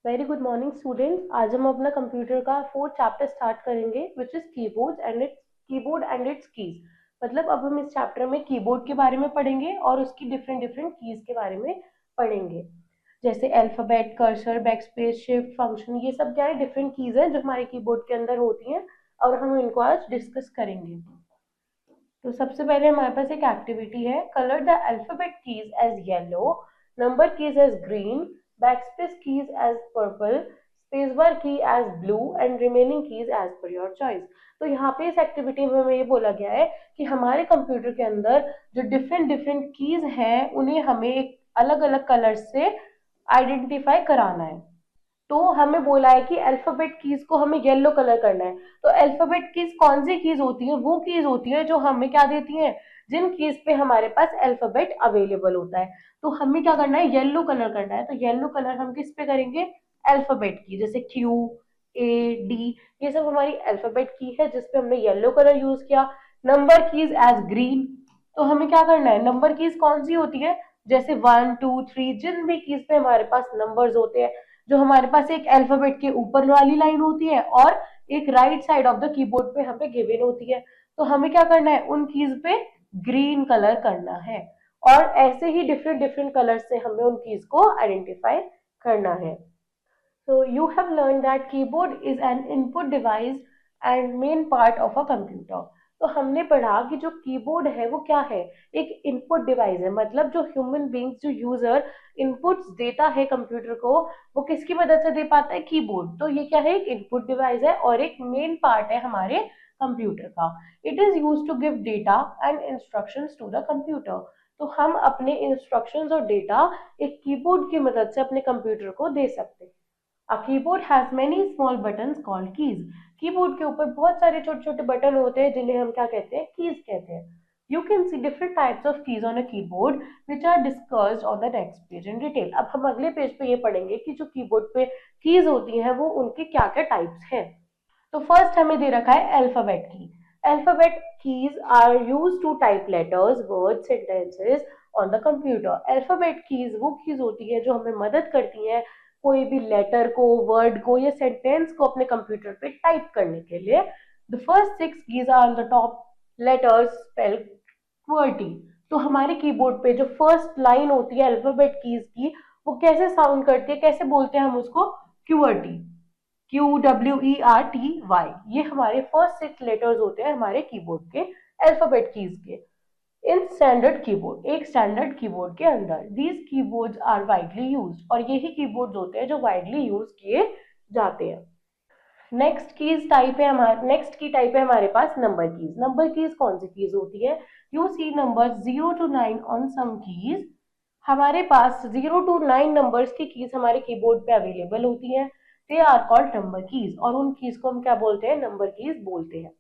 Very good morning students. आज हम अपना कंप्यूटर का फोर्थ चैप्टर स्टार्ट करेंगे which is keyboard and it's keys. मतलब अब हम इस चैप्टर में कीबोर्ड के बारे में पढ़ेंगे और उसकी डिफरेंट डिफरेंट कीज के बारे में पढ़ेंगे। जैसे alphabet, cursor, backspace, shift, function, ये सब क्या है, डिफरेंट कीज हैं जो हमारे कीबोर्ड के अंदर होती हैं और हम इनको आज डिस्कस करेंगे। तो सबसे पहले हमारे पास एक एक्टिविटी है, colour the alphabet keys as yellow, number keys as green, backspace keys as purple, space bar key as blue and remaining keys as per your choice. तो यहाँ पे इस एक्टिविटी में हमें ये बोला गया है कि हमारे कंप्यूटर के अंदर जो डिफरेंट डिफरेंट कीज हैं उन्हें हमें एक अलग अलग कलर से आइडेंटिफाई कराना है। तो हमें बोला है कि अल्फाबेट कीज को हमें येलो कलर करना है। तो अल्फाबेट कीज कौन सी कीज होती है? वो कीज होती है जो हमें क्या देती हैं, जिन कीज पे हमारे पास अल्फाबेट अवेलेबल होता है। तो हमें क्या करना है, येलो कलर करना है। तो येलो कलर हम किस पे करेंगे? अल्फाबेट की, जैसे क्यू, ए, डी, ये सब हमारी अल्फाबेट की है जिसपे हमने येलो कलर यूज किया। Number keys as green. तो हमें क्या करना है, नंबर कीज कौन सी होती है, जैसे 1 2 3, जिन भी कीज पे हमारे पास नंबर्स होते हैं, जो हमारे पास एक अल्फाबेट के ऊपर वाली लाइन होती है और एक right side of the keyboard पे हमें गिवन होती है। तो हमें क्या करना है, उन कीज पे ग्रीन कलर करना है। और ऐसे ही डिफरेंट डिफरेंट कलर से हमें उन कीज को आइडेंटिफाई करना है। So you have learned that keyboard is an input device and main part of a computer. तो हमने पढ़ा कि जो कीबोर्ड है वो क्या है, एक इनपुट डिवाइस है। मतलब जो ह्यूमन बींग्स, जो यूजर इनपुट्स देता है कंप्यूटर को, वो किसकी मदद से दे पाता है? कीबोर्ड। तो ये क्या है, एक इनपुट डिवाइस है और एक मेन पार्ट है हमारे कंप्यूटर का। It is use to give data and instructions to the computer. तो हम अपने इंस्ट्रक्शंस और डेटा एक कीबोर्ड की मदद से अपने कंप्यूटर को दे सकते हैं। A keyboard has many small buttons called keys. Keyboard के ऊपर बहुत सारे छोटे छोटे बटन होते हैं जिन्हें हम क्या कहते हैं? कीज कहते हैं। You can see different types of keys on a keyboard which are discussed on the next page in detail. अब हम अगले पेज पे ये पढ़ेंगे कि जो कीबोर्ड पे कीज होती हैं वो उनके क्या क्या टाइप्स हैं। तो फर्स्ट हमें दे रखा है अल्फाबेट की। Alphabet keys are use to type letters, word, sentences on the computer. Alphabet keys वो कीज होती है जो हमें मदद करती हैं कोई भी लेटर को, वर्ड को या सेंटेंस को अपने कंप्यूटर पे टाइप करने के लिए। The first 6 keys are on the top letters spell QWERTY। तो हमारे कीबोर्ड पे जो फर्स्ट लाइन होती है अल्फाबेट कीज की, वो कैसे साउंड करती है, कैसे बोलते हैं हम उसको? QWERTY। QWERTY। ये हमारे फर्स्ट 6 लेटर्स होते हैं हमारे कीबोर्ड के, अल्फाबेट कीज के। इन स्टैंडर्ड कीबोर्ड, एक स्टैंडर्ड कीबोर्ड के अंदर, these keyboards are widely used. और यही कीबोर्ड्स होते हैं जो वाइडली यूज किए जाते हैं। नेक्स्ट की टाइप है हमारे पास नंबर कीज। नंबर कीज कौन सी कीज होती है? You see number 0 to 9 on some keys. हमारे पास 0 to 9 नंबर्स की कीज हमारे कीबोर्ड पे अवेलेबल होती हैं। They are called number keys और उन कीज को हम क्या बोलते हैं? नंबर कीज बोलते हैं।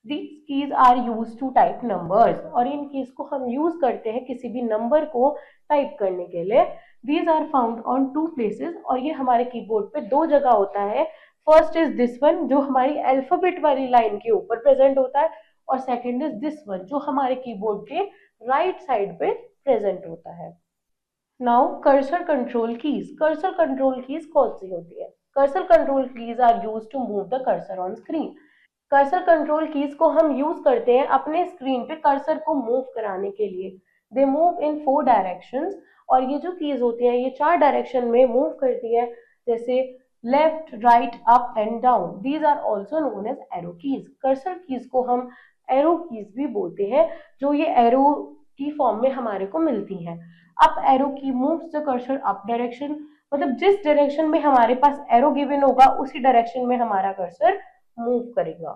These keys are used to type numbers और इन कीज को हम यूज करते हैं किसी भी नंबर को टाइप करने के लिए। These are found on 2 places और ये हमारे कीबोर्ड पे 2 जगह होता है। फर्स्ट इज दिस वन जो हमारी अल्फाबेट वाली लाइन के ऊपर प्रेजेंट होता है, और सेकंड इज दिस वन जो हमारे कीबोर्ड के राइट साइड पे प्रेजेंट होता है। Now cursor control keys. Cursor control keys कौन सी होती है? Cursor control keys are use to move the cursor on screen. Cursor control keys को हम यूज करते हैं अपने स्क्रीन पे कर्सर को मूव कराने के लिए। दे मूव इन 4 डायरेक्शंस और ये जो कीज होती हैं ये 4 डायरेक्शन में मूव करती है, जैसे left, right, up and down. These are also known as arrow keys. Cursor keys को हम एरो कीज भी बोलते हैं, जो ये एरो की फॉर्म में हमारे को मिलती हैं। अप एरो की moves the cursor up direction. मतलब जिस डायरेक्शन में हमारे पास एरो गिवन होगा उसी डायरेक्शन में हमारा कर्सर मूव करेगा।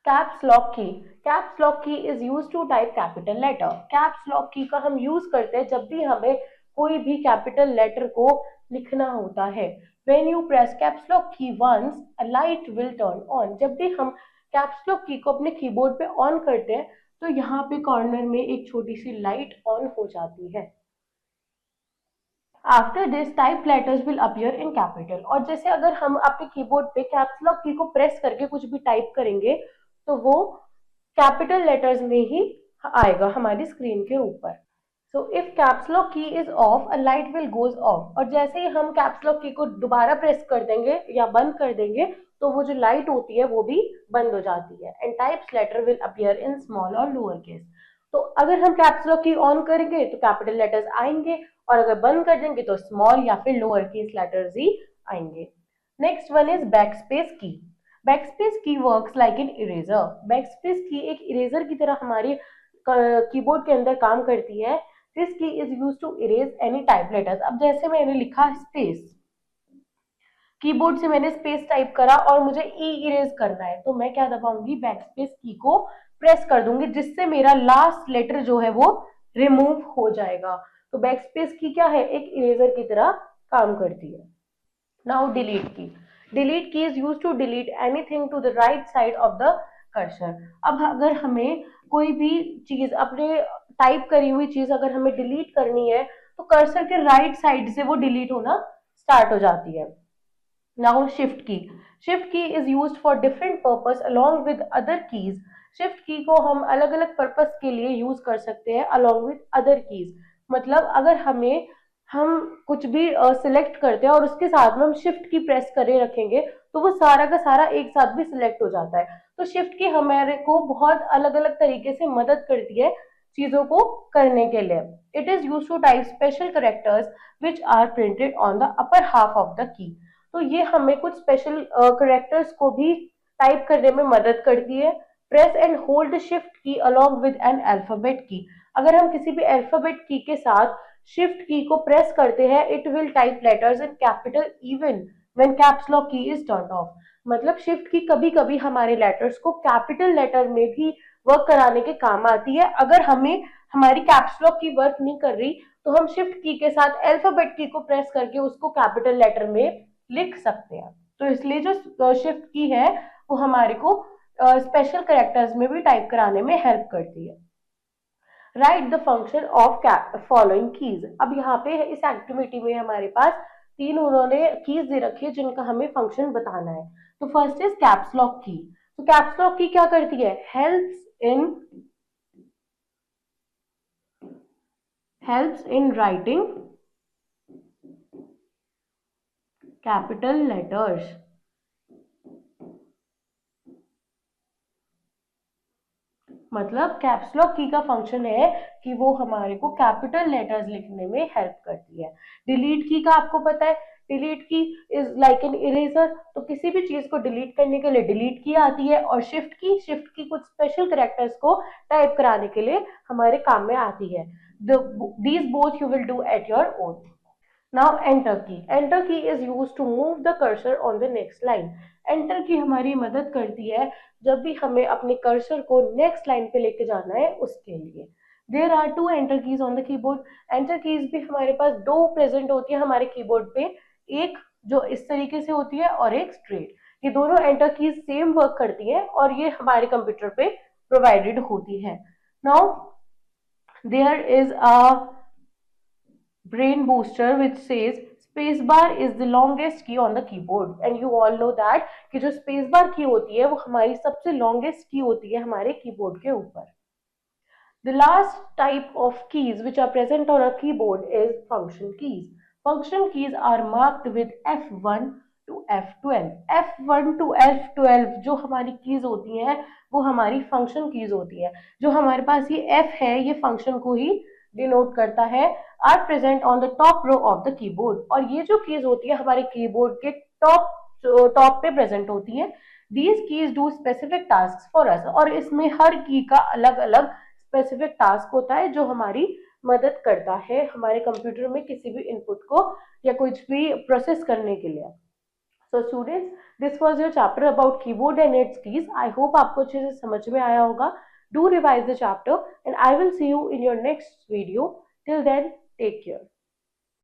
Caps lock key. Caps lock key is use to type capital letter. Caps lock key का हम यूज करते हैं जब भी हमें कोई भी कैपिटल लेटर को लिखना होता है। When you press caps lock key once, a light will turn on। जब भी हम कैप्स लॉक की को अपने कीबोर्ड पे ऑन करते हैं तो यहाँ पे कॉर्नर में एक छोटी सी लाइट ऑन हो जाती है। After this type letters will appear in capital. और जैसे अगर हम अपने कीबोर्ड पे कैप्स लॉक की को प्रेस करके कुछ भी टाइप करेंगे तो वो कैपिटल लेटर्स में ही आएगा हमारी स्क्रीन के ऊपर। So if caps lock key is of a light will goes off, और जैसे ही हम कैप्स लॉक की को दोबारा प्रेस कर देंगे या बंद कर देंगे तो वो जो लाइट होती है वो भी बंद हो जाती है। And types letter will appear in small और लोअर केस। तो अगर हम कैप्स लॉक की ऑन करेंगे तो कैपिटल लेटर्स आएंगे, और अगर बंद कर देंगे तो स्मॉल या फिर लोअर केस लेटर्स ही आएंगे। नेक्स्ट वन इज बैकस्पेस की। बैकस्पेस की works like an eraser. Backspace की एक इरेजर की तरह हमारी कीबोर्ड के अंदर काम करती है। This key is use to erase any type letters. अब जैसे मैंने लिखा स्पेस, कीबोर्ड से मैंने स्पेस टाइप करा और मुझे ई इरेज करना है, तो मैं क्या दबाऊंगी, बैकस्पेस की को प्रेस कर दूंगी, जिससे मेरा लास्ट लेटर जो है वो रिमूव हो जाएगा। तो बैकस्पेस की क्या है, एक इरेजर की तरह काम करती है। Now delete key. Delete key is use to delete anything to the right side of the cursor. अब अगर हमें कोई भी चीज, अपने टाइप करी हुई चीज अगर हमें डिलीट करनी है तो कर्सर के राइट साइड से वो डिलीट होना स्टार्ट हो जाती है। नाउ शिफ्ट की। शिफ्ट की is used for different purpose along with other keys. Shift की को हम अलग अलग पर्पस के लिए यूज कर सकते हैं अलोंग विद अदर कीज। मतलब अगर हम कुछ भी सिलेक्ट करते हैं और उसके साथ में हम शिफ्ट की प्रेस करे रखेंगे तो वो सारा का सारा एक साथ भी सिलेक्ट हो जाता है। तो शिफ्ट की हमारे को बहुत अलग अलग तरीके से मदद करती है चीजों को करने के लिए। It is use to type special characters which are printed on the upper half of the key. तो ये हमें कुछ स्पेशल करेक्टर्स को भी टाइप करने में मदद करती है। प्रेस एंड होल्ड शिफ्ट की अलोंग विद एन अल्फाबेट की। अगर हम किसी भी अल्फाबेट की के साथ शिफ्ट की को प्रेस करते हैं, it will type letters in capital even when caps lock key is turned of. मतलब शिफ्ट की कभी कभी हमारे लेटर्स को कैपिटल लेटर में भी वर्क कराने के काम आती है। अगर हमें हमारी कैप्स लॉक की वर्क नहीं कर रही तो हम शिफ्ट की के साथ अल्फाबेट की को प्रेस करके उसको कैपिटल लेटर में लिख सकते हैं। तो इसलिए जो शिफ्ट की है वो हमारे को स्पेशल कैरेक्टर्स में भी टाइप कराने में हेल्प करती है। Right the function of following keys. अब यहाँ पे इस एक्टिविटी में हमारे पास तीन उन्होंने कीज दे रखी है जिनका हमें फंक्शन बताना है। तो फर्स्ट इज कैप्स लॉक की। तो कैप्स लॉक की क्या करती है, helps in writing capital letters। मतलब कैप्स लॉक की का फंक्शन है कि वो हमारे को कैपिटल लेटर्स लिखने में हेल्प करती है। डिलीट की का आपको पता है, delete key is like an eraser. तो किसी भी चीज को डिलीट करने के लिए डिलीट की आती है, और शिफ्ट की कुछ स्पेशल कैरेक्टर्स को टाइप कराने के लिए हमारे काम में आती है। These both you will do at your own. Now enter key is use to move the cursor on the next line. Enter key हमारी मदद करती है जब भी हमें अपने कर्सर को नेक्स्ट लाइन पे लेके जाना है उसके लिए। There are two enter keys on the keyboard. Enter keys भी हमारे पास दो प्रेजेंट होती है हमारे कीबोर्ड पे, एक जो इस तरीके से होती है और एक स्ट्रेट। ये दोनों एंटर कीज सेम वर्क करती है और ये हमारे कंप्यूटर पे प्रोवाइडेड होती है। Now there is a brain booster which says spacebar is the longest key on the keyboard, and you all know that कि जो spacebar की होती है वो हमारी सबसे longest की होती है हमारे कीबोर्ड के ऊपर। The last type of keys which are present on a keyboard is function keys. Function keys are marked with F1 to F12. F1 to F12 जो हमारी कीज होती हैं वो हमारी फंक्शन कीज होती है। जो हमारे पास ये F है ये फंक्शन को ही डिनोट करता है। Are present on the top row of the keyboard. और ये जो कीज होती है हमारे कीबोर्ड के टॉप पे प्रेजेंट होती है। These keys do specific task for us. और इसमें हर की का अलग अलग स्पेसिफिक टास्क होता है जो हमारी मदद करता है हमारे कंप्यूटर में किसी भी इनपुट को या कुछ भी प्रोसेस करने के लिए। So students, this was your chapter about keyboard and it's keys. I hope आपको अच्छे से समझ में आया होगा। Do revise the chapter and I will see you in your next video. Till then, take care.